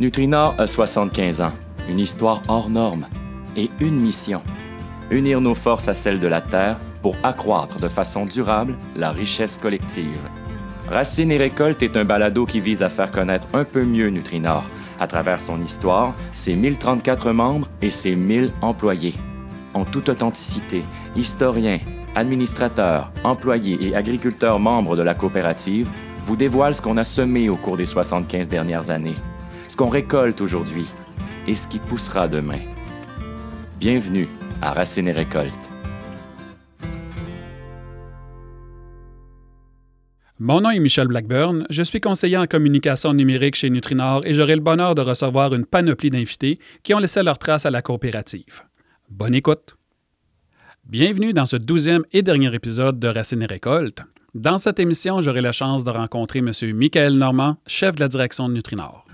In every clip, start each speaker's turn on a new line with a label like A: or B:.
A: Nutrinor a 75 ans, une histoire hors norme et une mission: unir nos forces à celles de la Terre pour accroître de façon durable la richesse collective. Racines et récoltes est un balado qui vise à faire connaître un peu mieux Nutrinor à travers son histoire, ses 1034 membres et ses 1000 employés. En toute authenticité, historiens, administrateurs, employés et agriculteurs membres de la coopérative vous dévoilent ce qu'on a semé au cours des 75 dernières années, ce qu'on récolte aujourd'hui et ce qui poussera demain. Bienvenue à Racines et récoltes.
B: Mon nom est Michel Blackburn, je suis conseiller en communication numérique chez Nutrinor et j'aurai le bonheur de recevoir une panoplie d'invités qui ont laissé leur trace à la coopérative. Bonne écoute! Bienvenue dans ce 12e et dernier épisode de Racines et récoltes. Dans cette émission, j'aurai la chance de rencontrer M. Michael Normand, chef de la direction de Nutrinor.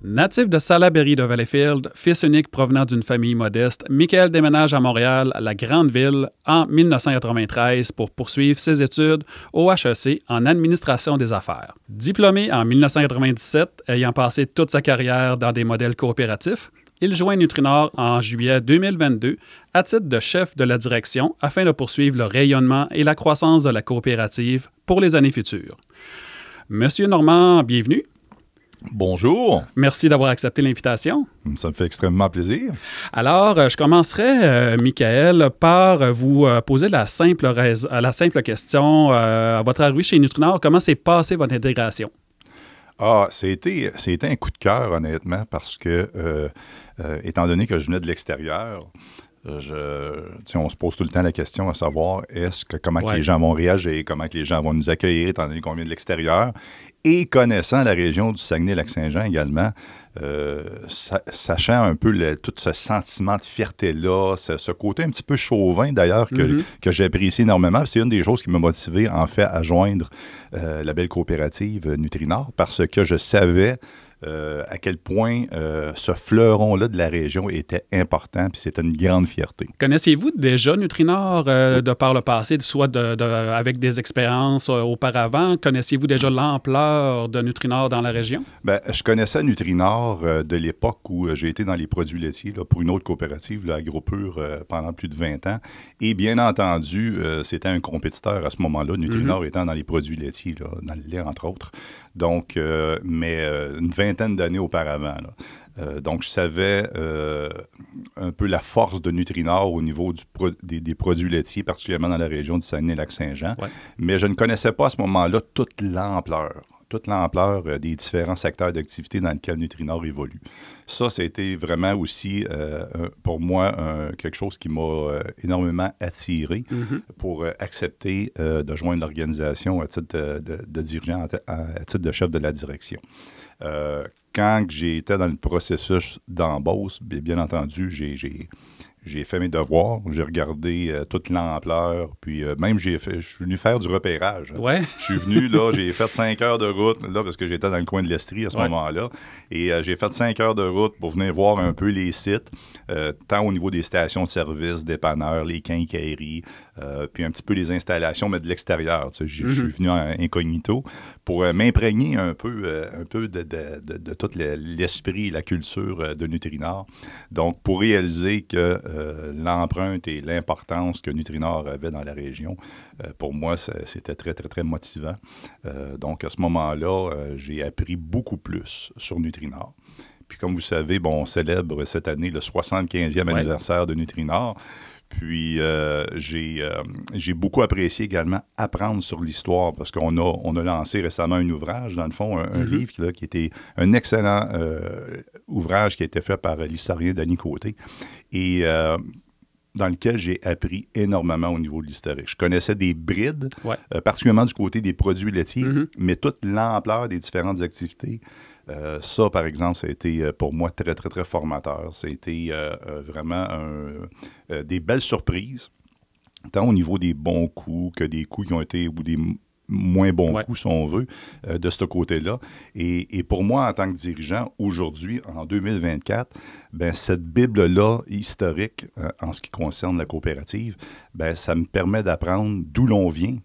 B: Natif de Salaberry de Valleyfield, fils unique provenant d'une famille modeste, Michael déménage à Montréal, la grande ville, en 1993 pour poursuivre ses études au HEC en administration des affaires. Diplômé en 1997, ayant passé toute sa carrière dans des modèles coopératifs, il joint Nutrinor en juillet 2022 à titre de chef de la direction afin de poursuivre le rayonnement et la croissance de la coopérative pour les années futures. Monsieur Normand, bienvenue.
C: Bonjour.
B: Merci d'avoir accepté l'invitation.
C: Ça me fait extrêmement plaisir.
B: Alors, je commencerai, Michael, par vous poser la simple question. À votre arrivée chez Nutrinor, comment s'est passée votre intégration?
C: C'était un coup de cœur, honnêtement, parce que, étant donné que je venais de l'extérieur, on se pose tout le temps la question à savoir comment que les gens vont réagir, comment que les gens vont nous accueillir, étant donné qu'on vient de l'extérieur. Et connaissant la région du Saguenay-Lac-Saint-Jean également, sachant un peu tout ce sentiment de fierté-là, ce côté un petit peu chauvin d'ailleurs que j'apprécie énormément. C'est une des choses qui m'a motivé en fait à joindre la belle coopérative Nutrinor parce que je savais à quel point ce fleuron-là de la région était important, puis c'était une grande fierté.
B: Connaissiez-vous déjà Nutrinor de par le passé, soit avec des expériences auparavant? Connaissiez-vous déjà l'ampleur de Nutrinor dans la région?
C: Bien, je connaissais Nutrinor de l'époque où j'ai été dans les produits laitiers là, pour une autre coopérative, AgroPure, pendant plus de 20 ans. Et bien entendu, c'était un compétiteur à ce moment-là, Nutrinor étant dans les produits laitiers, là, dans le lait, entre autres. Donc, mais une vingtaine d'années auparavant. Donc, je savais un peu la force de Nutrinor au niveau des produits laitiers, particulièrement dans la région du Saguenay-Lac-Saint-Jean. Ouais. Mais je ne connaissais pas à ce moment-là toute l'ampleur des différents secteurs d'activité dans lesquels Nutrinor évolue. Ça a été vraiment aussi, pour moi, quelque chose qui m'a énormément attiré pour accepter de joindre l'organisation à titre de dirigeant, à titre de chef de la direction. Quand j'étais dans le processus d'embauche, bien entendu, j'ai fait mes devoirs, j'ai regardé toute l'ampleur, puis même je suis venu faire du repérage.
B: Ouais.
C: Je suis venu, là, j'ai fait 5 heures de route, là, parce que j'étais dans le coin de l'Estrie à ce moment-là, et j'ai fait 5 heures de route pour venir voir un peu les sites, tant au niveau des stations de service, dépanneurs, les quincailleries, puis un petit peu les installations, mais de l'extérieur. Tu sais, je suis venu en incognito pour m'imprégner un peu de tout l'esprit et la culture de Nutrinor. Donc, pour réaliser que l'empreinte et l'importance que Nutrinor avait dans la région, pour moi, c'était très, très, très motivant. Donc, à ce moment-là, j'ai appris beaucoup plus sur Nutrinor. Puis, comme vous savez, on célèbre cette année le 75e anniversaire de Nutrinor. Puis, j'ai beaucoup apprécié également apprendre sur l'histoire parce qu'on a lancé récemment un ouvrage, dans le fond, un livre là, qui était un excellent ouvrage qui a été fait par l'historien Denis Côté et dans lequel j'ai appris énormément au niveau de l'historique. Je connaissais des brides, particulièrement du côté des produits laitiers, mais toute l'ampleur des différentes activités. Ça, par exemple, ça a été pour moi très, très, très formateur. Ça a été vraiment des belles surprises, tant au niveau des bons coups que des coups qui ont été, ou moins bon coup, si on veut, de ce côté-là. Et pour moi, en tant que dirigeant, aujourd'hui, en 2024, ben, cette Bible-là, historique, en ce qui concerne la coopérative, ben, ça me permet d'apprendre d'où l'on vient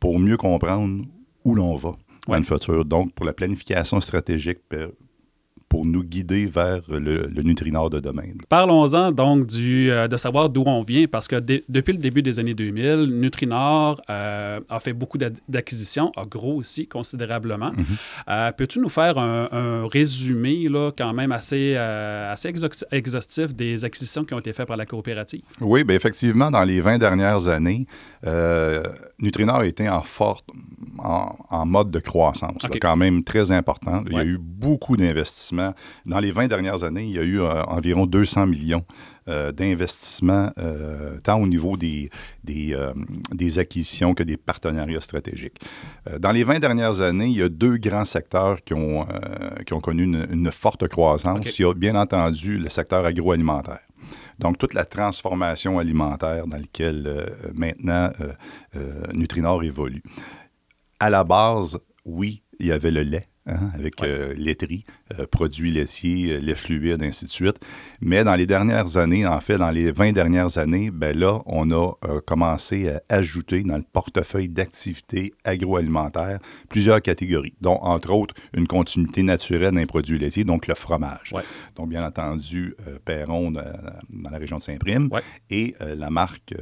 C: pour mieux comprendre où l'on va dans le futur. Donc, pour la planification stratégique, pour nous guider vers le Nutrinor de demain.
B: Parlons-en donc de savoir d'où on vient, parce que depuis le début des années 2000, Nutrinor a fait beaucoup d'acquisitions, a grossi considérablement. Peux-tu nous faire un résumé là, quand même assez exhaustif des acquisitions qui ont été faites par la coopérative?
C: Oui, bien effectivement, dans les 20 dernières années, Nutrinor était en mode de croissance, là, quand même très important. Il y a eu beaucoup d'investissements. Dans les 20 dernières années, il y a eu environ 200 millions d'investissements, tant au niveau des acquisitions que des partenariats stratégiques. Dans les 20 dernières années, il y a 2 grands secteurs qui ont connu une forte croissance. Il y a bien entendu le secteur agroalimentaire. Donc, toute la transformation alimentaire dans laquelle maintenant Nutrinor évolue. À la base, oui, il y avait le lait. Avec laiterie, produits laitiers, lait fluide, ainsi de suite. Mais dans les dernières années, en fait, dans les 20 dernières années, ben là, on a commencé à ajouter dans le portefeuille d'activités agroalimentaires plusieurs catégories, dont, entre autres, une continuité naturelle d'un produit laitier, donc le fromage. Donc, bien entendu, Perron dans la région de Saint-Prime et la marque,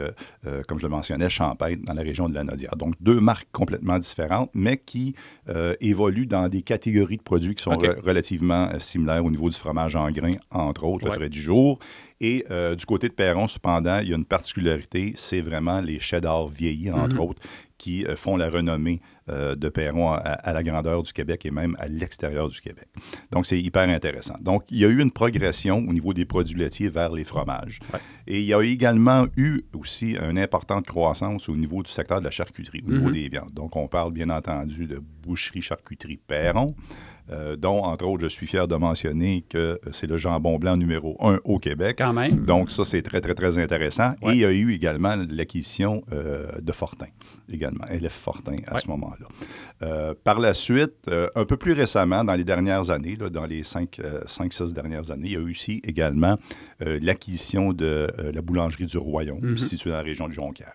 C: comme je le mentionnais, Champêtre dans la région de la Naudière. Donc, 2 marques complètement différentes, mais qui évoluent dans des catégories de produits qui sont relativement similaires au niveau du fromage en grains, entre autres, le frais du jour. Et du côté de Perron, cependant, il y a une particularité, c'est vraiment les cheddar vieillis, entre autres, qui font la renommée de Perron à la grandeur du Québec et même à l'extérieur du Québec. Donc, c'est hyper intéressant. Donc, il y a eu une progression au niveau des produits laitiers vers les fromages. Et il y a également eu aussi une importante croissance au niveau du secteur de la charcuterie, au niveau des viandes. Donc, on parle bien entendu de boucherie-charcuterie Perron, dont, entre autres, je suis fier de mentionner que c'est le jambon blanc numéro 1 au Québec.
B: Quand même.
C: Donc, ça, c'est très, très, très intéressant. Et il y a eu également l'acquisition de Fortin, également, LF Fortin à ce moment-là. Par la suite, un peu plus récemment, dans les dernières années, là, dans les 5-6 dernières années, il y a eu aussi également l'acquisition de la boulangerie du Royaume, située dans la région de Jonquière.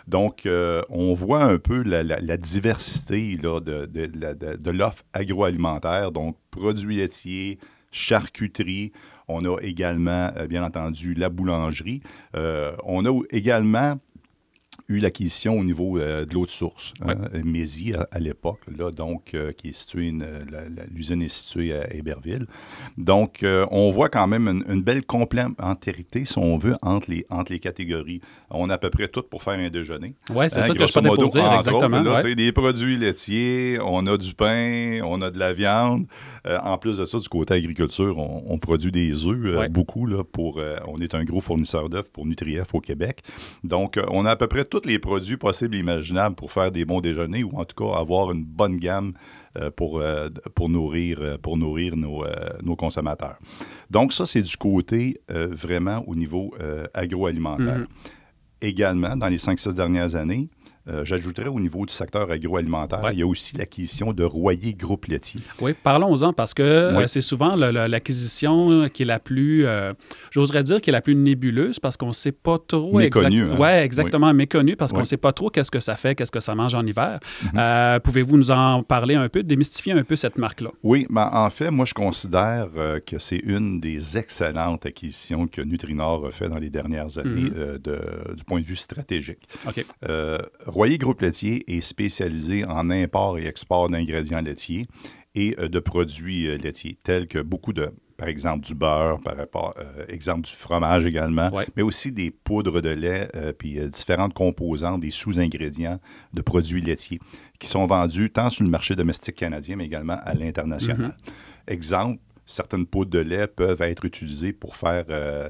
C: Donc, on voit un peu la diversité là, de l'offre agroalimentaire, donc produits laitiers, charcuterie. On a également, bien entendu, la boulangerie. On a également eu l'acquisition au niveau de l'eau de source, Mézy à l'époque, là, donc, qui est située, l'usine est située à Héberville. Donc, on voit quand même une belle complémentarité, si on veut, entre les catégories. On a à peu près tout pour faire un déjeuner.
B: Oui, c'est ça que je parlais pour dire, exactement.
C: Autres, là, des produits laitiers, on a du pain, on a de la viande. En plus de ça, du côté agriculture, on produit des œufs, beaucoup, là, on est un gros fournisseur d'œufs pour Nutrief au Québec. Donc, on a à peu près tous les produits possibles et imaginables pour faire des bons déjeuners ou en tout cas avoir une bonne gamme pour nourrir nos consommateurs. Donc ça, c'est du côté vraiment au niveau agroalimentaire. Également, dans les 5-6 dernières années, j'ajouterais au niveau du secteur agroalimentaire, il y a aussi l'acquisition de Royer Groupe Laitier.
B: Oui, parlons-en parce que c'est souvent l'acquisition qui est la plus, j'oserais dire, qui est la plus nébuleuse parce qu'on ne sait pas trop...
C: Méconnue.
B: Oui, exactement, méconnue parce qu'on ne sait pas trop qu'est-ce que ça fait, qu'est-ce que ça mange en hiver. Pouvez-vous nous en parler un peu, démystifier un peu cette marque-là?
C: Oui, ben, en fait, moi, je considère que c'est une des excellentes acquisitions que Nutrinor a fait dans les dernières années du point de vue stratégique. Royer Groupe Laitier est spécialisé en import et export d'ingrédients laitiers et de produits laitiers, tels que beaucoup de, par exemple, du beurre, exemple du fromage également, mais aussi des poudres de lait, puis différentes composantes, des sous-ingrédients de produits laitiers qui sont vendus tant sur le marché domestique canadien, mais également à l'international. Exemple, certaines poudres de lait peuvent être utilisées pour faire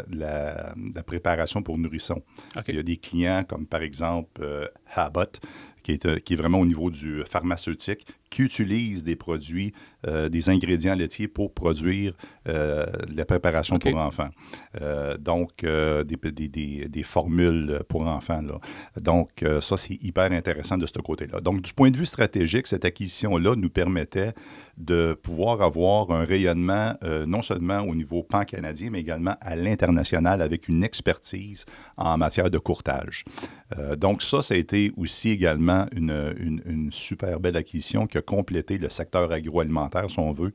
C: la préparation pour nourrissons. Il y a des clients comme, par exemple, Abbott, qui est vraiment au niveau du pharmaceutique, qui utilisent des produits, des ingrédients laitiers pour produire la préparation pour enfants. Donc, des formules pour enfants. Là. Donc, ça, c'est hyper intéressant de ce côté-là. Donc, du point de vue stratégique, cette acquisition-là nous permettait de pouvoir avoir un rayonnement non seulement au niveau pan-canadien, mais également à l'international avec une expertise en matière de courtage. Donc ça a été aussi également une super belle acquisition qui a complété le secteur agroalimentaire, si on veut,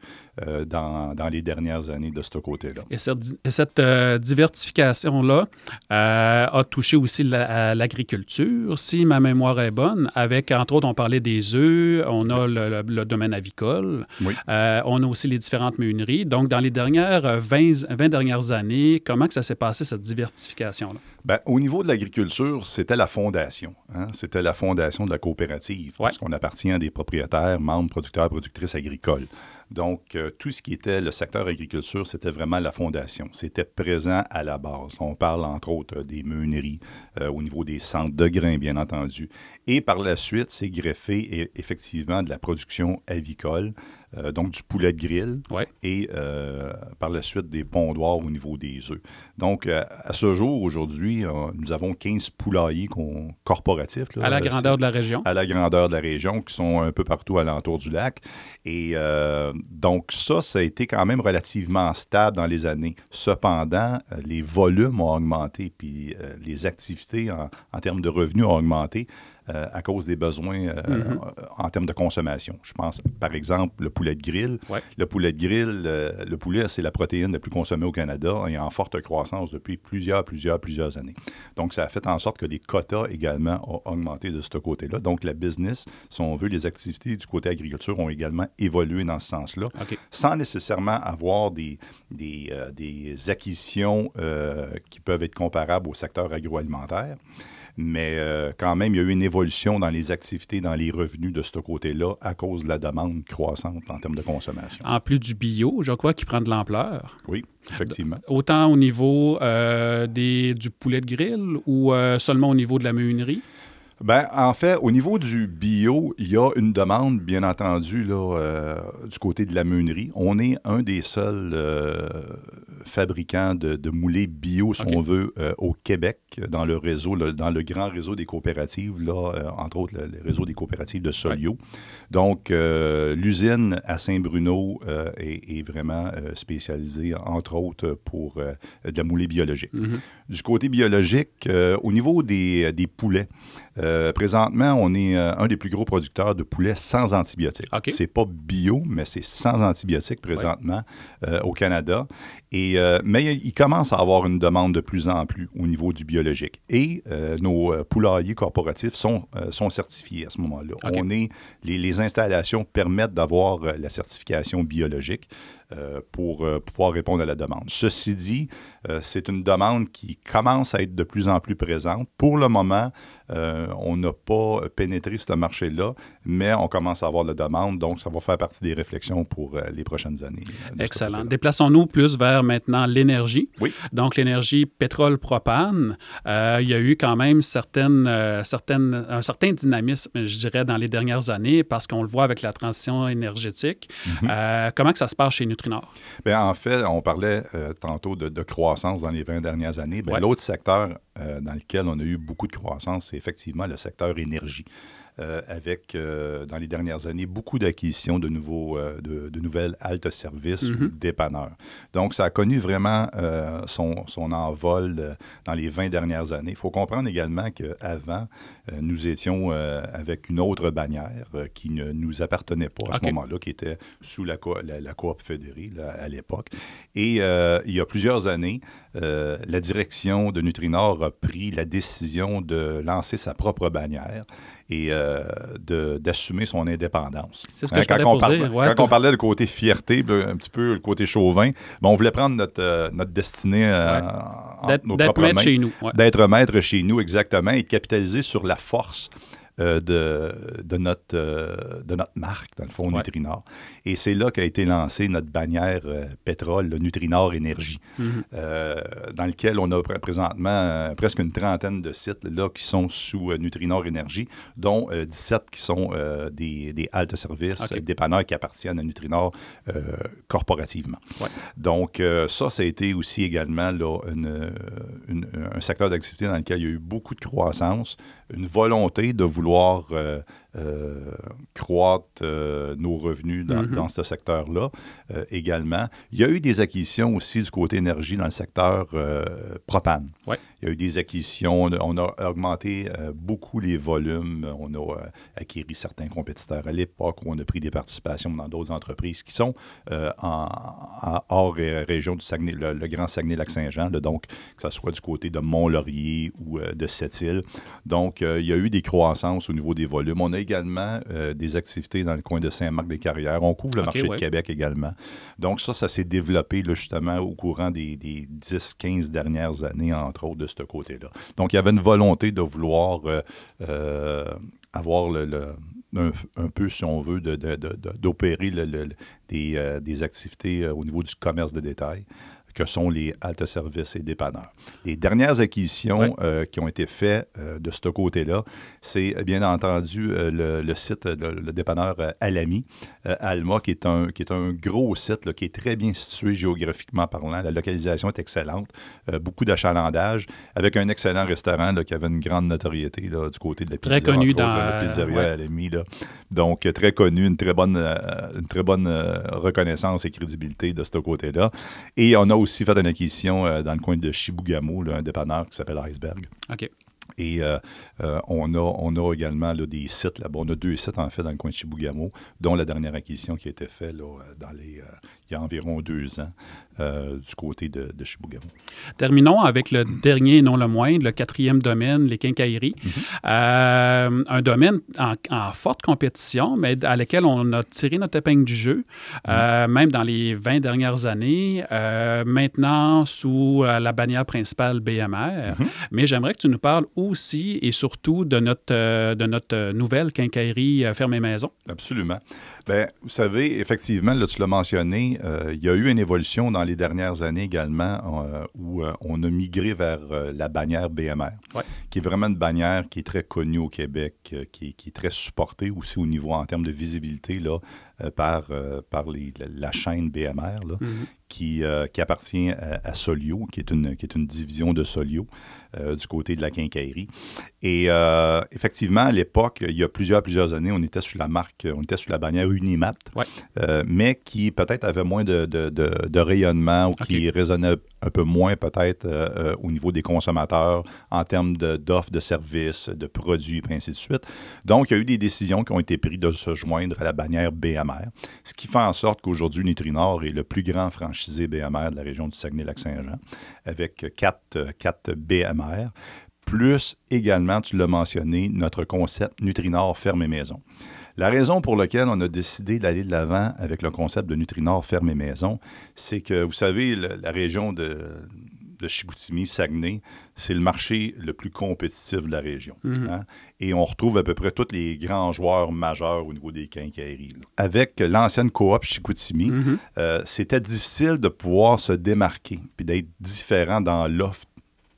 C: dans les dernières années de ce côté-là.
B: Et cette diversification-là a touché aussi l'agriculture, si ma mémoire est bonne, avec, entre autres, on parlait des œufs, on a le domaine avicole,
C: oui.
B: On a aussi les différentes meuneries. Donc, dans les dernières 20 dernières années, comment que ça s'est passé, cette diversification-là?
C: Bien, au niveau de l'agriculture, c'était la fondation. Hein? C'était la fondation de la coopérative, parce qu'on appartient à des propriétaires, membres, producteurs, productrices agricoles. Donc, tout ce qui était le secteur agriculture, c'était vraiment la fondation. C'était présent à la base. On parle, entre autres, des meuneries, au niveau des centres de grains, bien entendu. Et par la suite, c'est greffé effectivement de la production avicole, donc du poulet de grill, et par la suite des pondoirs au niveau des œufs. Donc, à ce jour, aujourd'hui, nous avons 15 poulaillers corporatifs. Là,
B: à la grandeur de la région.
C: À la grandeur de la région, qui sont un peu partout alentour du lac. Et donc, ça a été quand même relativement stable dans les années. Cependant, les volumes ont augmenté, puis les activités en termes de revenus ont augmenté. À cause des besoins en termes de consommation. Je pense, par exemple, le poulet de grill. Le poulet de grill, le poulet, c'est la protéine la plus consommée au Canada et en forte croissance depuis plusieurs années. Donc, ça a fait en sorte que les quotas également ont augmenté de ce côté-là. Donc, la business, si on veut, les activités du côté agriculture ont également évolué dans ce sens-là, sans nécessairement avoir des acquisitions qui peuvent être comparables au secteur agroalimentaire. Mais quand même, il y a eu une évolution dans les activités, dans les revenus de ce côté-là à cause de la demande croissante en termes de consommation.
B: En plus du bio, je crois, qui prend de l'ampleur.
C: Oui, effectivement.
B: Autant au niveau du poulet de grill ou seulement au niveau de la meunerie?
C: Bien, en fait, au niveau du bio, il y a une demande, bien entendu, là, du côté de la meunerie. On est un des seuls fabricants de moulets bio, si on veut, au Québec, dans le réseau, dans le grand réseau des coopératives, là, entre autres, le réseau des coopératives de Solio. Donc, l'usine à Saint-Bruno est vraiment spécialisée, entre autres, pour de la moulée biologique. Du côté biologique, au niveau des poulets, présentement, on est un des plus gros producteurs de poulets sans antibiotiques. C'est pas bio, mais c'est sans antibiotiques présentement au Canada. Mais il commence à avoir une demande de plus en plus au niveau du biologique. Et nos poulaillers corporatifs sont certifiés à ce moment-là. Les installations permettent d'avoir la certification biologique pour pouvoir répondre à la demande. Ceci dit, c'est une demande qui commence à être de plus en plus présente. Pour le moment, on n'a pas pénétré ce marché-là, mais on commence à avoir la demande, donc ça va faire partie des réflexions pour les prochaines années.
B: Excellent. Déplaçons-nous plus vers maintenant l'énergie.
C: Oui.
B: Donc, l'énergie pétrole-propane, il y a eu quand même un certain dynamisme, je dirais, dans les dernières années, parce qu'on le voit avec la transition énergétique. Comment que ça se passe chez Nutrinor?
C: Bien, en fait, on parlait tantôt de croissance dans les 20 dernières années. Bien, l'autre secteur dans lequel on a eu beaucoup de croissance, c'est effectivement le secteur énergie. Avec, dans les dernières années, beaucoup d'acquisitions de nouvelles haltes-services ou dépanneurs. Donc, ça a connu vraiment son envol dans les 20 dernières années. Il faut comprendre également qu'avant, nous étions avec une autre bannière qui ne nous appartenait pas à ce moment-là, qui était sous la Coop fédérée là, à l'époque. Et il y a plusieurs années, la direction de Nutrinor a pris la décision de lancer sa propre bannière et d'assumer son indépendance.
B: C'est ce que je parlais pour dire.
C: Quand on parlait de côté fierté, un petit peu le côté chauvin, on voulait prendre notre destinée entre nos propres mains.
B: D'être maître chez nous.
C: D'être maître chez nous, exactement, et de capitaliser sur la force de notre marque, dans le fond, Nutrinor. Et c'est là qu'a été lancée notre bannière pétrole, le Nutrinor Énergie, dans lequel on a présentement presque une trentaine de sites là, qui sont sous Nutrinor Énergie, dont 17 qui sont des haltes-services, dépanneurs qui appartiennent à Nutrinor corporativement. Ouais. Donc, ça a été aussi également là, un secteur d'activité dans lequel il y a eu beaucoup de croissance, une volonté de vouloir croître nos revenus dans ce secteur-là également. Il y a eu des acquisitions aussi du côté énergie dans le secteur propane. Ouais. Il y a eu des acquisitions, on a augmenté beaucoup les volumes, on a acquis certains compétiteurs à l'époque où on a pris des participations dans d'autres entreprises qui sont hors région du Saguenay, le Grand Saguenay-Lac-Saint-Jean, donc que ce soit du côté de Mont-Laurier ou de Sept-Îles. Donc, il y a eu des croissances au niveau des volumes. On a également des activités dans le coin de Saint-Marc-des-Carrières. On couvre le marché de Québec également. Donc, ça s'est développé là, justement au courant des 10-15 dernières années, entre autres, de ce côté-là. Donc, il y avait une volonté de vouloir avoir un peu, si on veut, d'opérer des activités au niveau du commerce de détail, que sont les haltes-services et dépanneurs. Les dernières acquisitions qui ont été faites de ce côté-là, c'est bien entendu le site, le dépanneur Alami, Alma, qui est un gros site là, qui est très bien situé géographiquement parlant. La localisation est excellente, beaucoup d'achalandage, avec un excellent restaurant là, qui avait une grande notoriété là, du côté de la pizzeria.
B: Très connu dans
C: la pizzeria Alami. Là. Donc, très connu, une très bonne reconnaissance et crédibilité de ce côté-là. Et on a aussi fait une acquisition dans le coin de Chibougamau, là, un dépanneur qui s'appelle Iceberg.
B: OK.
C: Et on a également là, des sites là-bas. On a 2 sites, en fait, dans le coin de Chibougamau, dont la dernière acquisition qui a été faite là, il y a environ 2 ans du côté de Chibougamau.
B: Terminons avec le dernier et non le moindre, le 4e domaine, les quincailleries. Un domaine en forte compétition, mais à laquelle on a tiré notre épingle du jeu, même dans les 20 dernières années, maintenant sous la bannière principale BMR. Mais j'aimerais que tu nous parles aussi et surtout de notre nouvelle quincaillerie Ferme et Maison.
C: Absolument. Bien, vous savez, effectivement, là, tu l'as mentionné, il y a eu une évolution dans les dernières années également où on a migré vers la bannière BMR, qui est vraiment une bannière qui est très connue au Québec, qui est très supportée aussi au niveau en termes de visibilité là, par la chaîne BMR, là, qui appartient à Solio, qui est une division de Solio du côté de la quincaillerie. Et effectivement, à l'époque, il y a plusieurs années, on était sous la bannière Unimat, mais qui peut-être avait moins de rayonnement ou qui résonnait un peu moins peut-être au niveau des consommateurs en termes d'offres de services, de produits, et ainsi de suite. Donc, il y a eu des décisions qui ont été prises de se joindre à la bannière BMR, ce qui fait en sorte qu'aujourd'hui, Nutrinor est le plus grand franchisé BMR de la région du Saguenay-Lac-Saint-Jean, avec 4 BMR, plus également, tu l'as mentionné, notre concept Nutrinor Ferme et Maison. La raison pour laquelle on a décidé d'aller de l'avant avec le concept de Nutrinor Ferme et Maison, c'est que, vous savez, la région de Chicoutimi, Saguenay, c'est le marché le plus compétitif de la région. Hein? Et on retrouve à peu près tous les grands joueurs majeurs au niveau des quincailleries. Là. Avec l'ancienne coop Chicoutimi, c'était difficile de pouvoir se démarquer puis d'être différent dans l'offre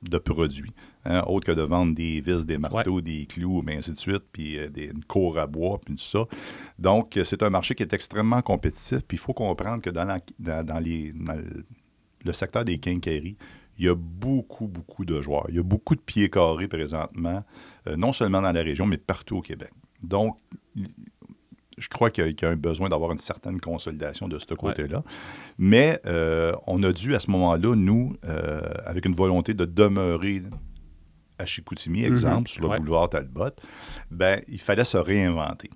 C: de produits. Hein, autre que de vendre des vis, des marteaux, des clous, et ainsi de suite, puis une cour à bois, puis tout ça. Donc, c'est un marché qui est extrêmement compétitif, puis il faut comprendre que dans le secteur des quincailleries, il y a beaucoup de joueurs. Il y a beaucoup de pieds carrés présentement, non seulement dans la région, mais partout au Québec. Donc, je crois qu'il y a un besoin d'avoir une certaine consolidation de ce côté-là. Mais on a dû, à ce moment-là, nous, avec une volonté de demeurer à Chicoutimi, exemple, sur le boulevard Talbot, ben, il fallait se réinventer.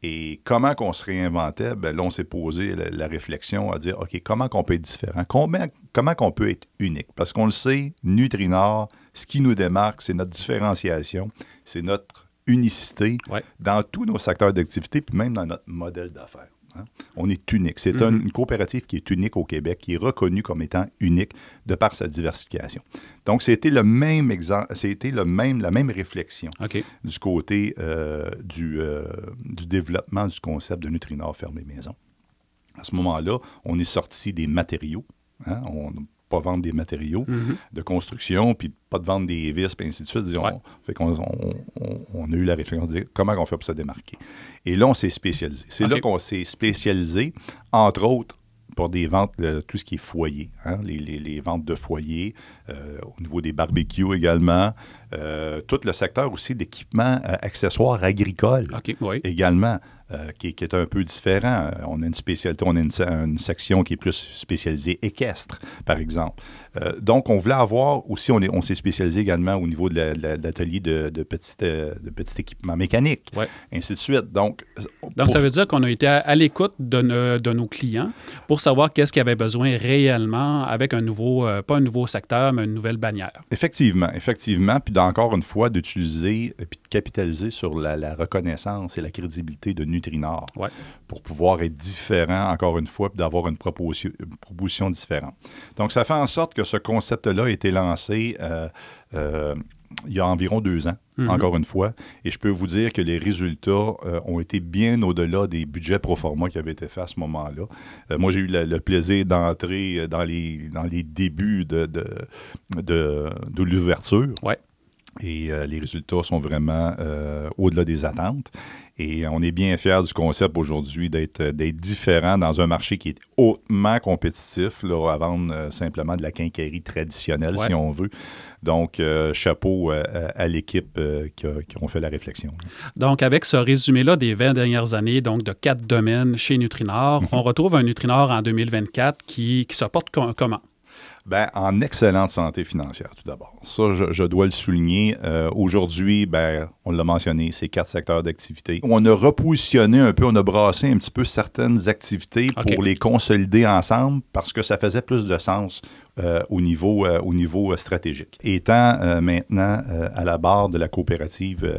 C: Et comment qu'on se réinventait? Ben, là, on s'est posé la réflexion à dire, OK, comment qu'on peut être différent? Comment qu'on peut être unique? Parce qu'on le sait, Nutrinor, ce qui nous démarque, c'est notre différenciation, c'est notre unicité dans tous nos secteurs d'activité, puis même dans notre modèle d'affaires. Hein? On est unique. C'est une coopérative qui est unique au Québec, qui est reconnue comme étant unique de par sa diversification. Donc, c'était le même exemple, la même réflexion du côté du développement du concept de Nutrinor Ferme Maison. À ce moment-là, on est sorti des matériaux. Hein? On n'a pas vendre des matériaux de construction, puis pas de vendre des vis, puis ainsi de suite. Fait qu'on a eu la réflexion de dire comment on fait pour se démarquer. Et là, on s'est spécialisé. C'est là qu'on s'est spécialisé, entre autres, pour des ventes de tout ce qui est foyer, hein? les ventes de foyer, au niveau des barbecues également, tout le secteur aussi d'équipements accessoires agricoles également, qui est un peu différent. On a une spécialité, on a une section qui est plus spécialisée équestre, par exemple. Donc, on voulait avoir aussi, on s'est spécialisé également au niveau de l'atelier de petits équipements mécaniques, ainsi de suite. Donc
B: ça veut dire qu'on a été à l'écoute de nos clients pour savoir qu'est-ce qu'ils avaient besoin réellement avec un nouveau, pas un nouveau secteur, mais une nouvelle bannière.
C: Effectivement. Puis encore une fois, d'utiliser et de capitaliser sur la reconnaissance et la crédibilité de Nutrinor pour pouvoir être différent, encore une fois, puis d'avoir une proposition différente. Donc, ça fait en sorte que ce concept-là a été lancé il y a environ 2 ans, encore une fois, et je peux vous dire que les résultats ont été bien au-delà des budgets pro forma qui avaient été faits à ce moment-là. Moi, j'ai eu le plaisir d'entrer dans les débuts de l'ouverture. Et les résultats sont vraiment au-delà des attentes. Et on est bien fiers du concept aujourd'hui d'être différent dans un marché qui est hautement compétitif, là, à vendre simplement de la quincaillerie traditionnelle, si on veut. Donc, chapeau à l'équipe qui ont fait la réflexion.
B: Donc, avec ce résumé-là des 20 dernières années, donc de 4 domaines chez Nutrinor, on retrouve un Nutrinor en 2024 qui se porte comment?
C: Bien, en excellente santé financière, tout d'abord. Ça, je dois le souligner. Aujourd'hui, on l'a mentionné, c'est 4 secteurs d'activité. On a repositionné un peu, on a brassé un petit peu certaines activités pour les consolider ensemble parce que ça faisait plus de sens au niveau stratégique. Étant maintenant à la barre de la coopérative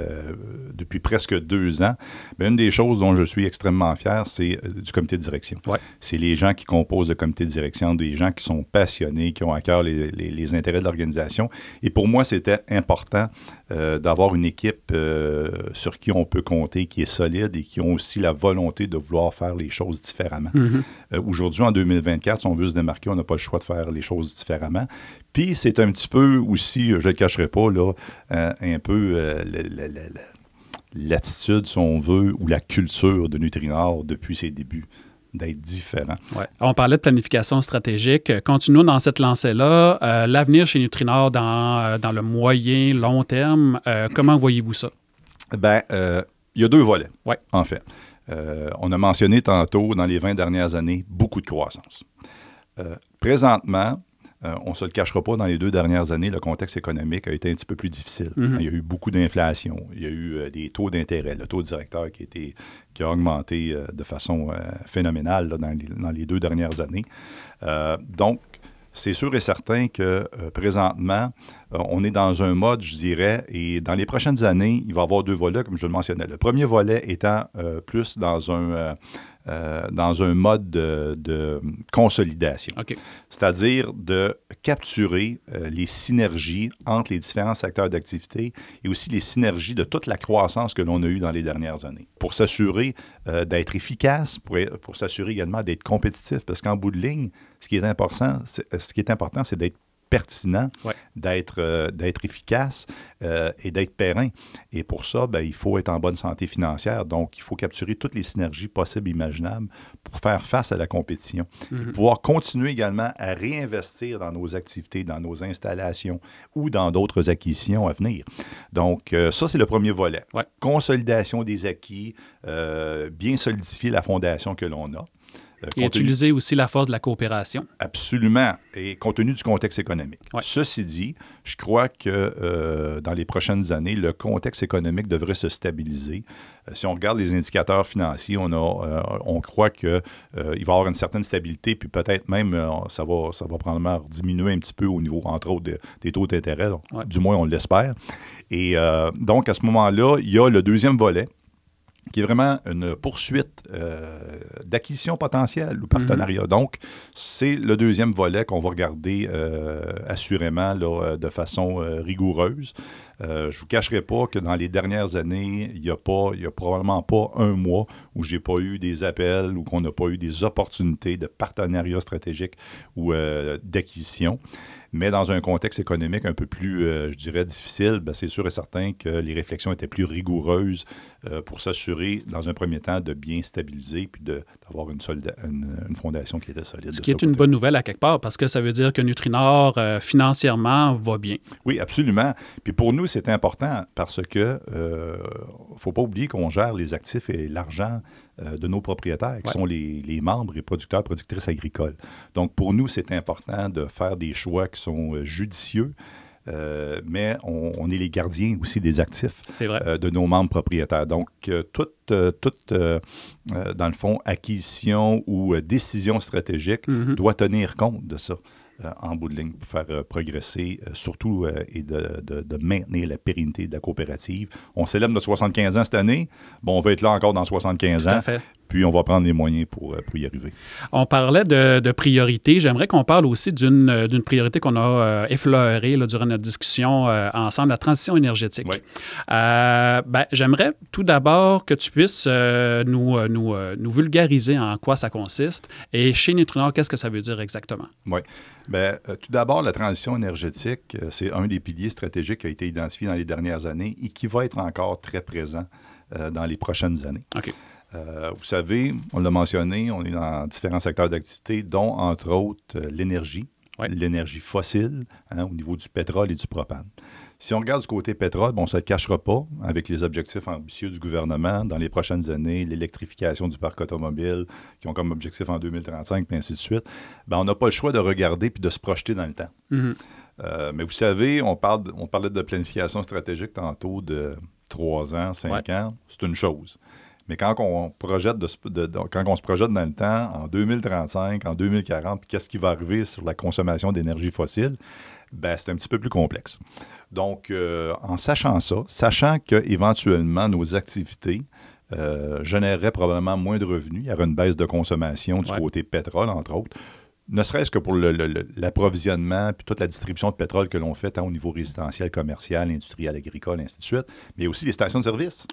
C: depuis presque 2 ans, une des choses dont je suis extrêmement fier, c'est du comité de direction. C'est les gens qui composent le comité de direction, des gens qui sont passionnés, qui ont à cœur les intérêts de l'organisation. Et pour moi, c'était important d'avoir une équipe sur qui on peut compter, qui est solide et qui ont aussi la volonté de vouloir faire les choses différemment. Aujourd'hui, en 2024, si on veut se démarquer, on n'a pas le choix de faire les choses différemment. Puis, c'est un petit peu aussi, je ne le cacherai pas, là, un peu l'attitude, si on veut, ou la culture de Nutrinor depuis ses débuts, d'être différent.
B: On parlait de planification stratégique. Continuons dans cette lancée-là. L'avenir chez Nutrinor dans le moyen, long terme, comment voyez-vous ça?
C: Il y a 2 volets, en fait. On a mentionné tantôt, dans les 20 dernières années, beaucoup de croissance. Présentement, on ne se le cachera pas, dans les 2 dernières années, le contexte économique a été un petit peu plus difficile. Il y a eu beaucoup d'inflation, il y a eu des taux d'intérêt, le taux directeur qui a augmenté de façon phénoménale là, dans les 2 dernières années. Donc, c'est sûr et certain que présentement, on est dans un mode, je dirais, et dans les prochaines années, il va y avoir 2 volets, comme je le mentionnais. Le premier volet étant plus dans un mode de consolidation, c'est-à-dire de capturer les synergies entre les différents secteurs d'activité et aussi les synergies de toute la croissance que l'on a eue dans les dernières années, pour s'assurer d'être efficace, pour s'assurer également d'être compétitif, parce qu'en bout de ligne, ce qui est important, c'est d'être pertinent, d'être efficace et d'être périn. Et pour ça, il faut être en bonne santé financière. Donc, il faut capturer toutes les synergies possibles et imaginables pour faire face à la compétition. Et pouvoir continuer également à réinvestir dans nos activités, dans nos installations ou dans d'autres acquisitions à venir. Donc, ça, c'est le premier volet. Consolidation des acquis, bien solidifier la fondation que l'on a.
B: Et utiliser aussi la force de la coopération.
C: Absolument, et compte tenu du contexte économique. Ceci dit, je crois que dans les prochaines années, le contexte économique devrait se stabiliser. Si on regarde les indicateurs financiers, on croit qu'il va y avoir une certaine stabilité, puis peut-être même ça va probablement diminuer un petit peu au niveau, entre autres, des taux d'intérêt. Du moins, on l'espère. Et donc, à ce moment-là, il y a le deuxième volet, qui est vraiment une poursuite d'acquisition potentielle ou partenariat. Donc, c'est le deuxième volet qu'on va regarder assurément là, de façon rigoureuse. Je ne vous cacherai pas que dans les dernières années, il n'y a probablement pas un mois où je n'ai pas eu des appels ou qu'on n'a pas eu des opportunités de partenariat stratégique ou d'acquisition. Mais dans un contexte économique un peu plus, je dirais, difficile, bien, c'est sûr et certain que les réflexions étaient plus rigoureuses pour s'assurer, dans un premier temps, de bien stabiliser puis d'avoir une fondation qui était solide.
B: Ce qui est une bonne nouvelle à quelque part, parce que ça veut dire que Nutrinor, financièrement, va bien.
C: Oui, absolument. Puis pour nous, c'est important parce que ne faut pas oublier qu'on gère les actifs et l'argent de nos propriétaires, qui sont les membres et producteurs, productrices agricoles. Donc, pour nous, c'est important de faire des choix qui sont judicieux, mais on est les gardiens aussi des actifs de nos membres propriétaires. Donc, toute dans le fond, acquisition ou décision stratégique doit tenir compte de ça. En bout de ligne pour faire progresser, surtout et de maintenir la pérennité de la coopérative. On célèbre notre 75 ans cette année. Bon, on va être là encore dans 75 ans.
B: Tout à fait.
C: Puis on va prendre les moyens pour y arriver.
B: On parlait de priorité. J'aimerais qu'on parle aussi d'une priorité qu'on a effleurée là, durant notre discussion ensemble, la transition énergétique.
C: Oui.
B: J'aimerais tout d'abord que tu puisses nous vulgariser en quoi ça consiste. Et chez Nutrinor, qu'est-ce que ça veut dire exactement?
C: Oui. Bien, tout d'abord, la transition énergétique, c'est un des piliers stratégiques qui a été identifié dans les dernières années et qui va être encore très présent dans les prochaines années.
B: OK.
C: Vous savez, on l'a mentionné, on est dans différents secteurs d'activité, dont, entre autres, l'énergie, l'énergie fossile, au niveau du pétrole et du propane. Si on regarde du côté pétrole, bon, ça ne le cachera pas, avec les objectifs ambitieux du gouvernement dans les prochaines années, l'électrification du parc automobile, qui ont comme objectif en 2035, puis ainsi de suite, bien, on n'a pas le choix de regarder puis de se projeter dans le temps. Mais vous savez, on parlait de planification stratégique tantôt de 3 ans, 5 ans, c'est une chose. Mais quand on se projette dans le temps, en 2035, en 2040, puis qu'est-ce qui va arriver sur la consommation d'énergie fossile, ben, c'est un petit peu plus complexe. Donc, en sachant ça, sachant qu'éventuellement nos activités généreraient probablement moins de revenus, il y aurait une baisse de consommation du côté pétrole, entre autres, ne serait-ce que pour l'approvisionnement puis toute la distribution de pétrole que l'on fait tant au niveau résidentiel, commercial, industriel, agricole, ainsi de suite, mais aussi les stations de service.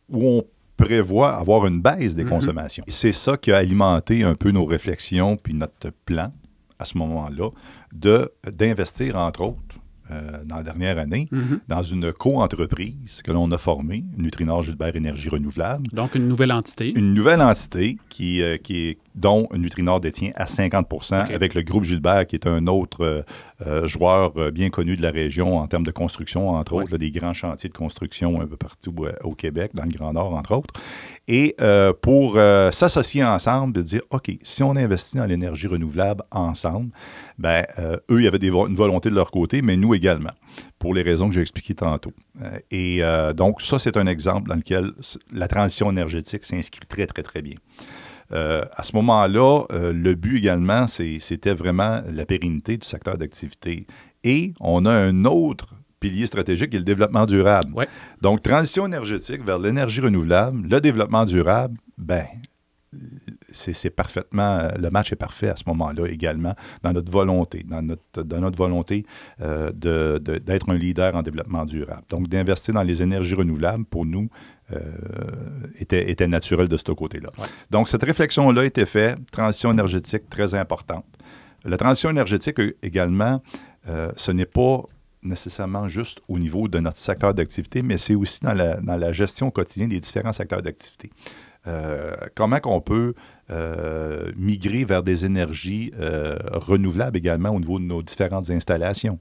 C: Où on prévoit avoir une baisse des consommations. C'est ça qui a alimenté un peu nos réflexions puis notre plan à ce moment-là d'investir, entre autres, dans la dernière année, dans une co-entreprise que l'on a formée, Nutrinor Gilbert Énergie Renouvelable.
B: Donc, une nouvelle entité.
C: Une nouvelle entité dont Nutrinor détient à 50 avec le groupe Gilbert, qui est un autre joueur bien connu de la région en termes de construction, entre autres, là, des grands chantiers de construction un peu partout au Québec, dans le Grand Nord, entre autres. Et pour s'associer ensemble, de dire, OK, si on investit dans l'énergie renouvelable ensemble, ben, eux, il y avait une volonté de leur côté, mais nous également, pour les raisons que j'ai expliquées tantôt. Donc, ça, c'est un exemple dans lequel la transition énergétique s'inscrit très, très, très bien. À ce moment-là, le but également, c'était vraiment la pérennité du secteur d'activité. Et on a un autre pilier stratégique qui est le développement durable. Donc, transition énergétique vers l'énergie renouvelable, le développement durable, ben, c'est parfaitement, le match est parfait à ce moment-là également dans notre volonté, dans notre volonté d'être un leader en développement durable. Donc, d'investir dans les énergies renouvelables, pour nous, était naturel de ce côté-là. Donc, cette réflexion-là a été faite, transition énergétique très importante. La transition énergétique également, ce n'est pas nécessairement juste au niveau de notre secteur d'activité, mais c'est aussi dans la gestion quotidienne des différents secteurs d'activité. Comment qu'on peut migrer vers des énergies renouvelables également au niveau de nos différentes installations.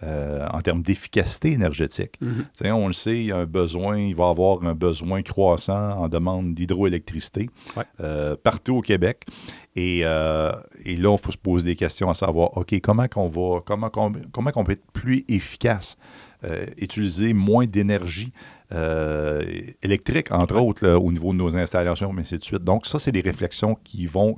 C: En termes d'efficacité énergétique. On le sait, il va y avoir un besoin croissant en demande d'hydroélectricité partout au Québec. Et là, il faut se poser des questions à savoir, OK, comment qu'on peut être plus efficace, utiliser moins d'énergie électrique, entre autres, là, au niveau de nos installations, mais ainsi de suite. Donc, ça, c'est des réflexions qui ont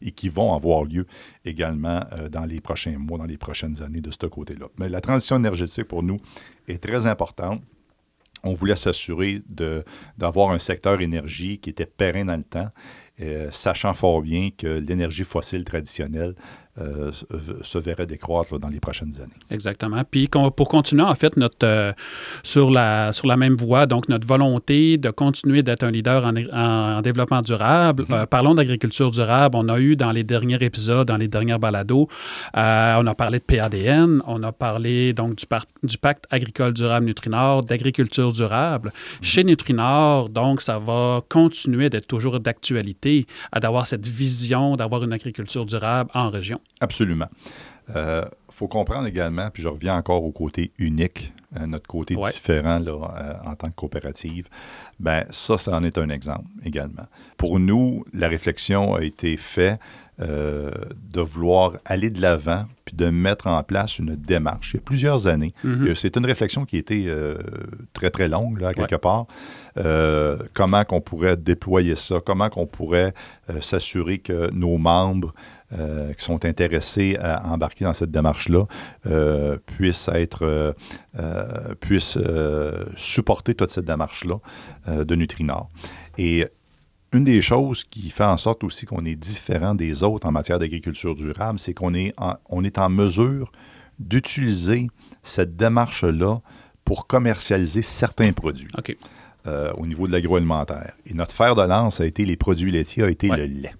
C: et qui vont avoir lieu également dans les prochains mois, dans les prochaines années de ce côté-là. Mais la transition énergétique, pour nous, est très importante. on voulait s'assurer d'avoir un secteur énergie qui était pérenne dans le temps, sachant fort bien que l'énergie fossile traditionnelle se verrait décroître là, dans les prochaines années.
B: Exactement. Puis pour continuer, en fait, sur la même voie, donc notre volonté de continuer d'être un leader en développement durable. Parlons d'agriculture durable. On a eu dans les derniers épisodes, dans les dernières balados, on a parlé de PADN, on a parlé donc du Pacte agricole durable Nutrinor, d'agriculture durable. Chez Nutrinor, donc, ça va continuer d'être toujours d'actualité, d'avoir cette vision d'avoir une agriculture durable en région.
C: Absolument. Faut comprendre également, puis je reviens encore au côté unique, notre côté différent là, en tant que coopérative, bien ça en est un exemple également. Pour nous, la réflexion a été faite de vouloir aller de l'avant puis de mettre en place une démarche. Il y a plusieurs années. C'est une réflexion qui a été très, très longue, là, quelque part. Comment qu'on pourrait déployer ça? Comment qu'on pourrait s'assurer que nos membres qui sont intéressés à embarquer dans cette démarche-là puissent supporter toute cette démarche-là de Nutrinor. Et une des choses qui fait en sorte aussi qu'on est différent des autres en matière d'agriculture durable, c'est qu'on est en mesure d'utiliser cette démarche-là pour commercialiser certains produits au niveau de l'agroalimentaire. Et notre fer de lance a été les produits laitiers, a été le lait.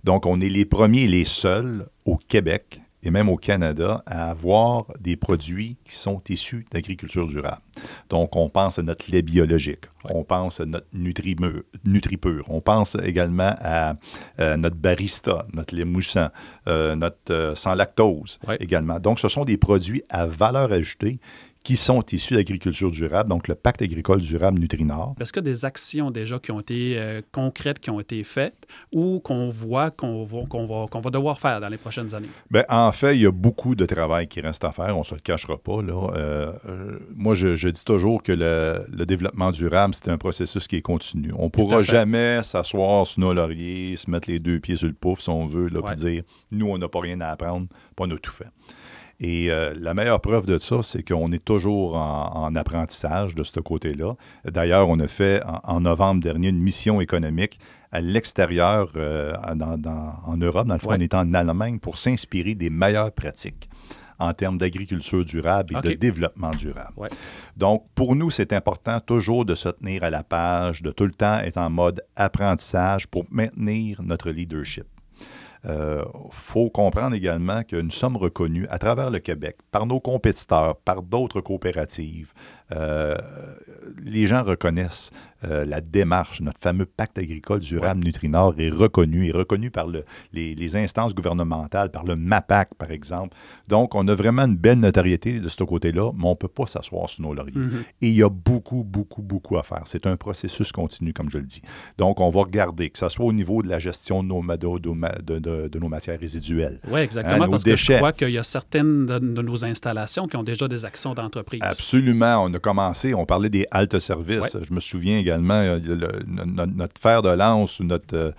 C: Donc, on est les premiers et les seuls au Québec et même au Canada à avoir des produits qui sont issus d'agriculture durable. Donc, on pense à notre lait biologique, on pense à notre NutriPure, on pense également à notre Barista, notre lait moussant, notre sans lactose également. Donc, ce sont des produits à valeur ajoutée qui sont issus d'agriculture durable, donc le Pacte agricole durable Nutrinor.
B: Est-ce qu'il y a des actions déjà qui ont été concrètes, qui ont été faites ou qu'on voit qu'on va devoir faire dans les prochaines années?
C: Bien, en fait, il y a beaucoup de travail qui reste à faire, on ne se le cachera pas, là. Moi, je dis toujours que le développement durable, c'est un processus qui est continu. On ne pourra jamais s'asseoir sur nos lauriers, se mettre les deux pieds sur le pouf, si on veut, puis dire « nous, on n'a pas rien à apprendre, puis on a tout fait ». Et la meilleure preuve de ça, c'est qu'on est toujours en apprentissage de ce côté-là. D'ailleurs, on a fait en novembre dernier une mission économique à l'extérieur en Europe. Dans le fond, on est en Allemagne pour s'inspirer des meilleures pratiques en termes d'agriculture durable et de développement durable. Donc, pour nous, c'est important toujours de se tenir à la page, de tout le temps être en mode apprentissage pour maintenir notre leadership. Faut comprendre également que nous sommes reconnus à travers le Québec par nos compétiteurs, par d'autres coopératives. Les gens reconnaissent la démarche. Notre fameux pacte agricole durable Nutrinor est reconnu par les instances gouvernementales, par le MAPAC, par exemple. Donc, on a vraiment une belle notoriété de ce côté-là, mais on ne peut pas s'asseoir sur nos lauriers. Et il y a beaucoup à faire. C'est un processus continu, comme je le dis. Donc, on va regarder, que ce soit au niveau de la gestion de nos matières résiduelles.
B: Oui, exactement, parce que je crois qu'il y a certaines de nos installations qui ont déjà des actions d'entreprise.
C: Absolument. On a commencé, on parlait des haltes-services. Je me souviens également, notre fer de lance, notre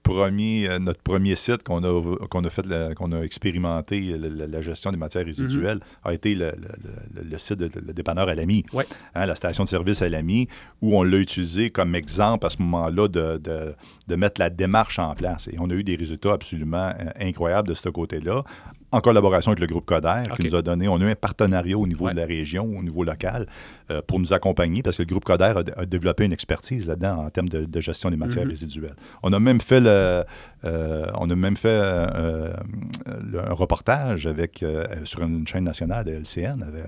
C: premier site qu'on a expérimenté, la gestion des matières résiduelles, a été le site de le dépanneur à l'ami, la station de service à l'ami, où on l'a utilisé comme exemple à ce moment-là de mettre la démarche en place. Et on a eu des résultats absolument incroyables de ce côté-là, en collaboration avec le groupe Coder, qui nous a donné, on a eu un partenariat au niveau de la région, au niveau local, pour nous accompagner, parce que le groupe Coder a développé une expertise là-dedans en termes de gestion des matières résiduelles. On a même fait un reportage sur une chaîne nationale de LCN, avec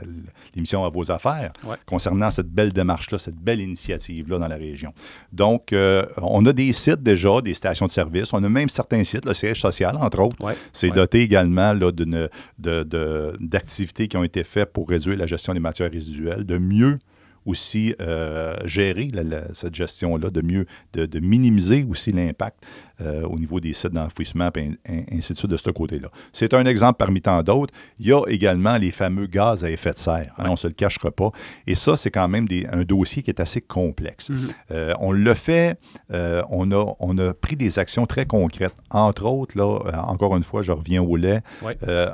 C: l'émission À vos affaires, concernant cette belle démarche-là, cette belle initiative-là dans la région. Donc, on a des sites déjà, des stations de service. On a même certains sites, le siège social, entre autres. C'est doté également là, d'activités qui ont été faites pour réduire la gestion des matières résiduelles, de mieux aussi gérer cette gestion-là, de minimiser aussi l'impact au niveau des sites d'enfouissement, et ainsi de suite de ce côté-là. C'est un exemple parmi tant d'autres. Il y a également les fameux gaz à effet de serre. Hein, on ne se le cachera pas. Et ça, c'est quand même un dossier qui est assez complexe. On l'a fait, on a pris des actions très concrètes. Entre autres, là, encore une fois, je reviens au lait.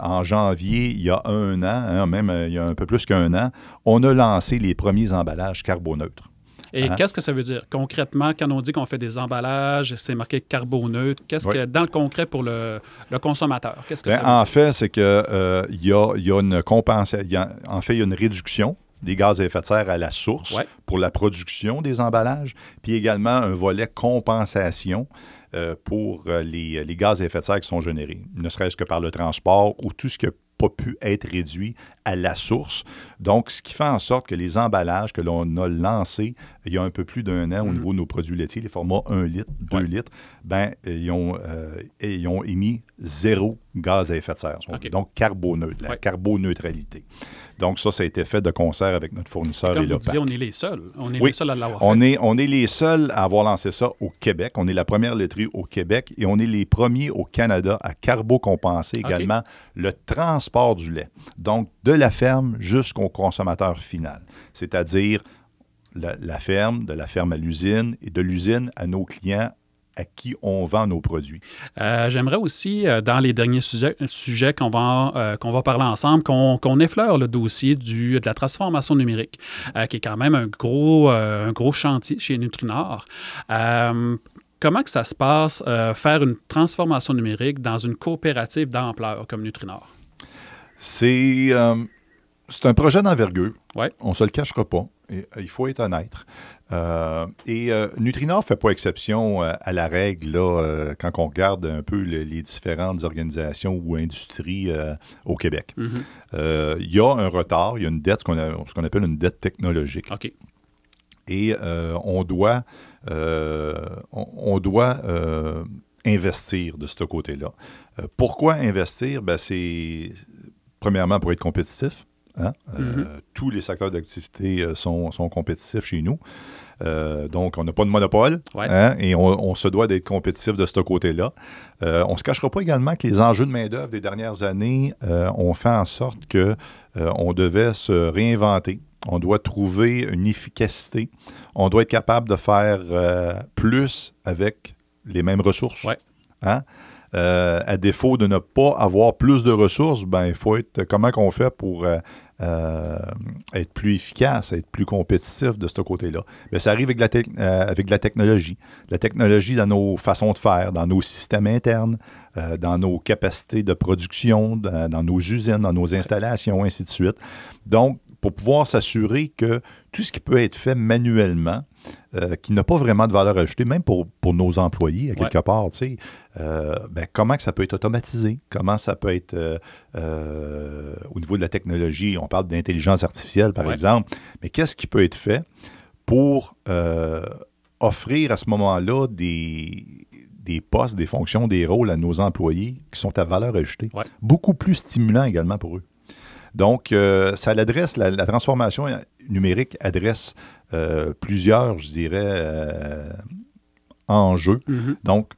C: En janvier, il y a un an, hein, même il y a un peu plus qu'un an, on a lancé les premiers emballages carboneutres.
B: Et qu'est-ce que ça veut dire? Concrètement, quand on dit qu'on fait des emballallages, c'est marqué carboneutre, qu'est-ce que, dans le concret pour le consommateur, qu'est-ce que ça veut dire?
C: En fait, c'est qu'il y a une compensation, en fait, il y a une réduction des gaz à effet de serre à la source pour la production des emballages, puis également un volet compensation pour les gaz à effet de serre qui sont générés, ne serait-ce que par le transport ou tout ce qui n'a pas pu être réduit à la source. Donc, ce qui fait en sorte que les emballages que l'on a lancés il y a un peu plus d'un an au niveau de nos produits laitiers, les formats 1 litre, 2 litres, ben, ils ont émis 0 gaz à effet de serre. Donc, carboneutre, la carboneutralité. Donc, ça a été fait de concert avec notre fournisseur.
B: Comme vous disiez, on est les seuls. On est les seuls à l'avoir
C: fait. On est les seuls à avoir lancé ça au Québec. On est la première laiterie au Québec et on est les premiers au Canada à carbo-compenser également le transport du lait. Donc, de la ferme jusqu'au consommateur final. C'est-à-dire la ferme, de la ferme à l'usine et de l'usine à nos clients à qui on vend nos produits.
B: J'aimerais aussi, dans les derniers sujets qu'on va parler ensemble, qu'on effleure le dossier de la transformation numérique, qui est quand même un gros chantier chez Nutrinor. Comment que ça se passe, faire une transformation numérique dans une coopérative d'ampleur comme Nutrinor?
C: C'est un projet d'envergure. On ne se le cachera pas. Il faut être honnête. Nutrinor ne fait pas exception à la règle là, quand on regarde un peu les différentes organisations ou industries au Québec. Il y a un retard, il y a une dette, ce qu'on appelle une dette technologique. Et on doit investir de ce côté-là. Pourquoi investir? Ben, c'est premièrement pour être compétitif. Hein? Tous les secteurs d'activité sont compétitifs chez nous. Donc, on n'a pas de monopole hein? Et on se doit d'être compétitif de ce côté-là. On ne se cachera pas également que les enjeux de main-d'œuvre des dernières années ont fait en sorte qu'on devait se réinventer. On doit trouver une efficacité. On doit être capable de faire plus avec les mêmes ressources. Hein? À défaut de ne pas avoir plus de ressources, ben, il faut être... Comment qu'on fait pour être plus efficace, être plus compétitif de ce côté-là? Bien, ça arrive avec la technologie. La technologie dans nos façons de faire, dans nos systèmes internes, dans nos capacités de production, dans nos usines, dans nos installations, ainsi de suite. Donc, pour pouvoir s'assurer que tout ce qui peut être fait manuellement, qui n'a pas vraiment de valeur ajoutée, même pour nos employés, à quelque part, tu sais, ben, comment que ça peut être automatisé, comment ça peut être au niveau de la technologie, on parle d'intelligence artificielle, par exemple, mais qu'est-ce qui peut être fait pour offrir à ce moment-là des postes, des fonctions, des rôles à nos employés qui sont à valeur ajoutée, beaucoup plus stimulants également pour eux. Donc, ça l'adresse, la transformation numérique adresse plusieurs, je dirais, enjeux. Donc,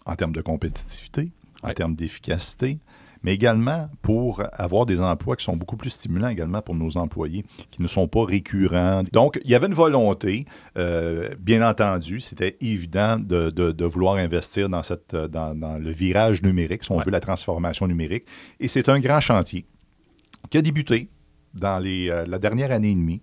C: en termes de compétitivité, en termes d'efficacité, mais également pour avoir des emplois qui sont beaucoup plus stimulants également pour nos employés, qui ne sont pas récurrents. Donc, il y avait une volonté, bien entendu, c'était évident de vouloir investir dans le virage numérique, si on veut, la transformation numérique. Et c'est un grand chantier qui a débuté dans la dernière année et demie.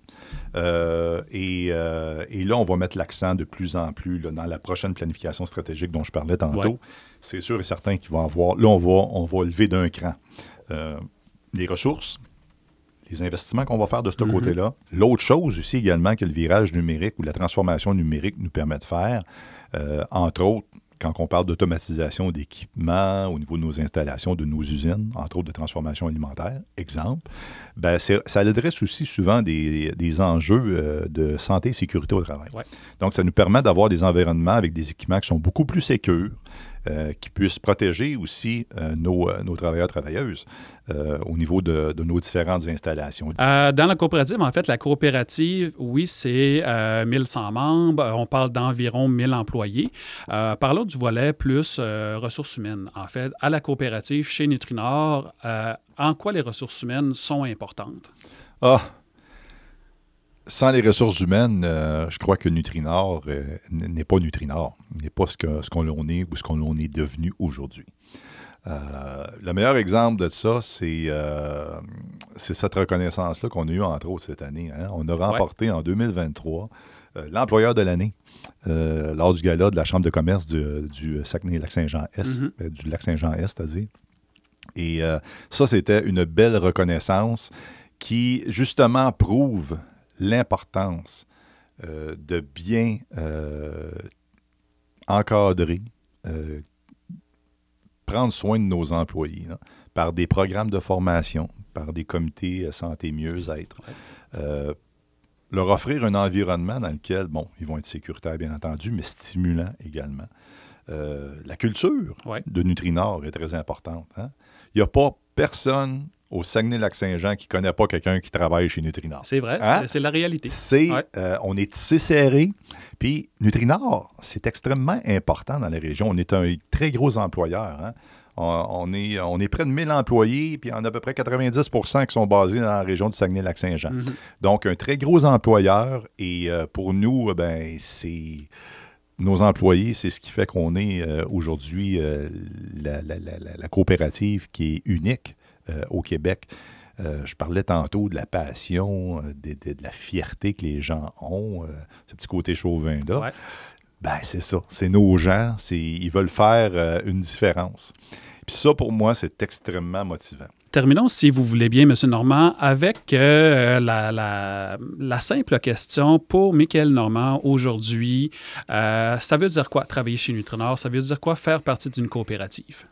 C: Et là, on va mettre l'accent de plus en plus là, dans la prochaine planification stratégique dont je parlais tantôt. C'est sûr et certain qu'il va avoir... Là, on va lever d'un cran les ressources, les investissements qu'on va faire de ce côté-là. L'autre chose aussi également que le virage numérique ou la transformation numérique nous permet de faire, entre autres, quand on parle d'automatisation d'équipements au niveau de nos installations, de nos usines, entre autres de transformation alimentaire, exemple, ben ça adresse aussi souvent des enjeux de santé et sécurité au travail. Donc, ça nous permet d'avoir des environnements avec des équipements qui sont beaucoup plus sécurs, qui puisse protéger aussi nos travailleurs-travailleuses au niveau de nos différentes installations.
B: Dans la coopérative, en fait, la coopérative, oui, c'est 1100 membres. On parle d'environ 1000 employés. Parlons du volet plus ressources humaines. En fait, à la coopérative, chez Nutrinor, en quoi les ressources humaines sont importantes?
C: Sans les ressources humaines, je crois que Nutrinor n'est pas Nutrinor, n'est pas ce qu'on est ou ce qu'on est devenu aujourd'hui. Le meilleur exemple de ça, c'est cette reconnaissance-là qu'on a eue, entre autres, cette année. Hein? On a remporté en 2023 l'employeur de l'année lors du gala de la Chambre de commerce du Saguenay-Lac-Saint-Jean-Est, du Lac-Saint-Jean-Est, c'est-à-dire. Et ça, c'était une belle reconnaissance qui, justement, prouve l'importance de bien encadrer, prendre soin de nos employés là, par des programmes de formation, par des comités santé mieux-être, leur offrir un environnement dans lequel, bon, ils vont être sécuritaires, bien entendu, mais stimulants également. La culture de Nutrinor est très importante. Hein? Il n'y a pas personne au Saguenay-Lac-Saint-Jean qui ne connaît pas quelqu'un qui travaille chez Nutrinor.
B: C'est vrai,
C: hein?
B: C'est la réalité.
C: On est tissé serré. Puis Nutrinor, c'est extrêmement important dans la région. On est un très gros employeur. Hein? On est près de 1000 employés, puis il y en a à peu près 90 % qui sont basés dans la région du Saguenay-Lac-Saint-Jean. Donc, un très gros employeur. Et pour nous, c'est... Nos employés, c'est ce qui fait qu'on est aujourd'hui la coopérative qui est unique au Québec. Je parlais tantôt de la passion, de la fierté que les gens ont, ce petit côté chauvin-là.
B: Ouais.
C: Ben, c'est ça. C'est nos gens. Ils veulent faire une différence. Puis ça, pour moi, c'est extrêmement motivant.
B: Terminons, si vous voulez bien, M. Normand, avec la simple question pour Michael Normand aujourd'hui. Ça veut dire quoi, travailler chez Nutrinor? Ça veut dire quoi, faire partie d'une coopérative?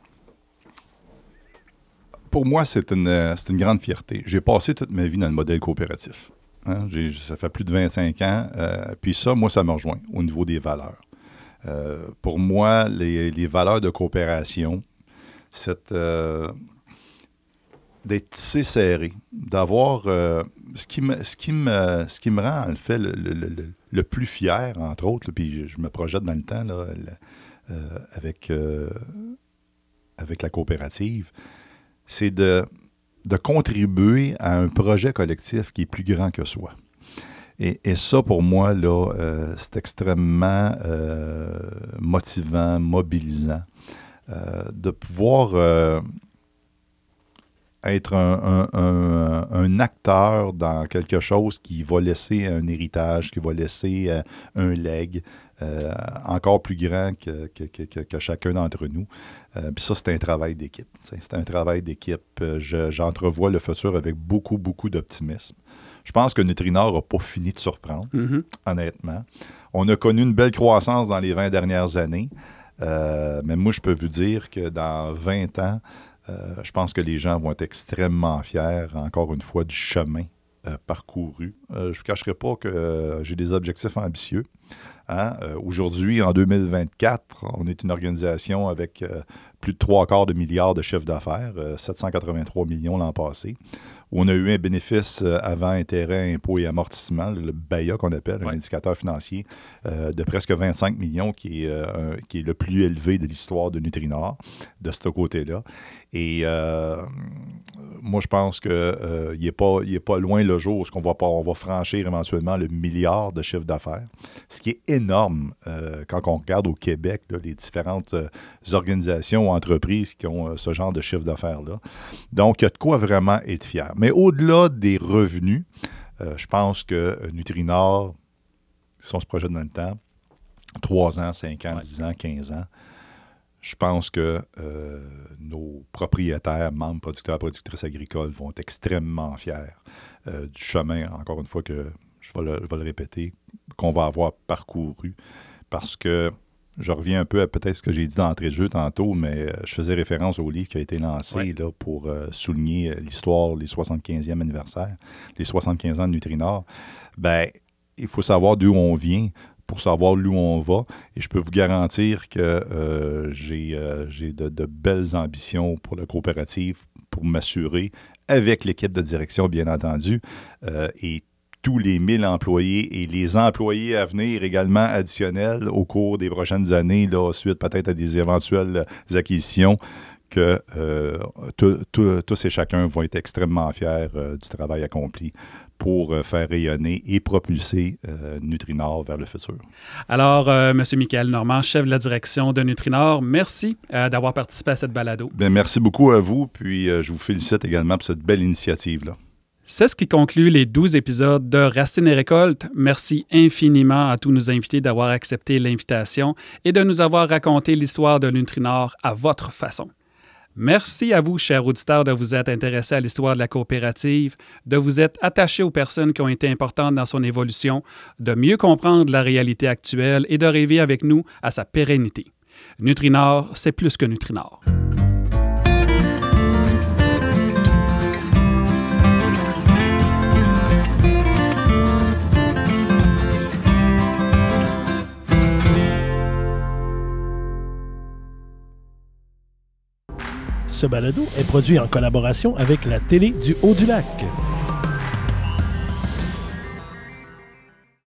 C: Pour moi, c'est une grande fierté. J'ai passé toute ma vie dans le modèle coopératif. Hein? Ça fait plus de 25 ans. Puis ça, moi, ça me rejoint au niveau des valeurs. Pour moi, les valeurs de coopération, d'être tissé serré, d'avoir ce qui me rend en fait le plus fier, entre autres, là, puis je me projette dans le temps là, avec la coopérative, c'est de contribuer à un projet collectif qui est plus grand que soi. Et ça, pour moi, là, c'est extrêmement motivant, mobilisant, de pouvoir être un acteur dans quelque chose qui va laisser un héritage, qui va laisser un legs encore plus grand que chacun d'entre nous. Puis ça, c'est un travail d'équipe. C'est un travail d'équipe. J'entrevois le futur avec beaucoup, beaucoup d'optimisme. Je pense que Nutrinor n'a pas fini de surprendre, honnêtement. On a connu une belle croissance dans les 20 dernières années, mais moi, je peux vous dire que dans 20 ans, je pense que les gens vont être extrêmement fiers, encore une fois, du chemin parcouru. Je ne vous cacherai pas que j'ai des objectifs ambitieux. Hein? Aujourd'hui, en 2024, on est une organisation avec plus de 3/4 de milliards de chiffre d'affaires, 783 millions l'an passé, où on a eu un bénéfice avant intérêt, impôts et amortissement, le BAIA qu'on appelle, un indicateur financier, de presque 25 millions, qui est le plus élevé de l'histoire de Nutrinor, de ce côté-là. Et moi, je pense qu'il n'est pas loin le jour où on va franchir éventuellement le milliard de chiffre d'affaires, ce qui est énorme quand on regarde au Québec là, les différentes organisations ou entreprises qui ont ce genre de chiffre d'affaires-là. Donc, il y a de quoi vraiment être fier. Mais au-delà des revenus, je pense que Nutrinor, si on se projette dans le temps, 3 ans, 5 ans, 10 ans, 15 ans, je pense que nos propriétaires, membres, producteurs, productrices agricoles vont être extrêmement fiers du chemin, encore une fois, que je vais le répéter, qu'on va avoir parcouru. Parce que je reviens un peu à peut-être ce que j'ai dit d'entrée de jeu tantôt, mais je faisais référence au livre qui a été lancé là, pour souligner l'histoire, les 75e anniversaires, les 75 ans de Nutrinor. Bien, il faut savoir d'où on vient pour savoir où on va. Et je peux vous garantir que j'ai de belles ambitions pour la coopérative, pour m'assurer, avec l'équipe de direction, bien entendu, et tous les 1000 employés et les employés à venir également additionnels au cours des prochaines années, là, suite peut-être à des éventuelles acquisitions, que tous et chacun vont être extrêmement fiers du travail accompli pour faire rayonner et propulser Nutrinor vers le futur.
B: Alors, M. Michael Normand, chef de la direction de Nutrinor, merci d'avoir participé à cette balado.
C: Bien, merci beaucoup à vous, puis je vous félicite également pour cette belle initiative-là.
B: C'est ce qui conclut les 12 épisodes de Racines et Récoltes. Merci infiniment à tous nos invités d'avoir accepté l'invitation et de nous avoir raconté l'histoire de Nutrinor à votre façon. Merci à vous, chers auditeurs, de vous être intéressés à l'histoire de la coopérative, de vous être attachés aux personnes qui ont été importantes dans son évolution, de mieux comprendre la réalité actuelle et de rêver avec nous à sa pérennité. Nutrinor, c'est plus que Nutrinor.
D: Ce balado est produit en collaboration avec la Télé du Haut-du-Lac.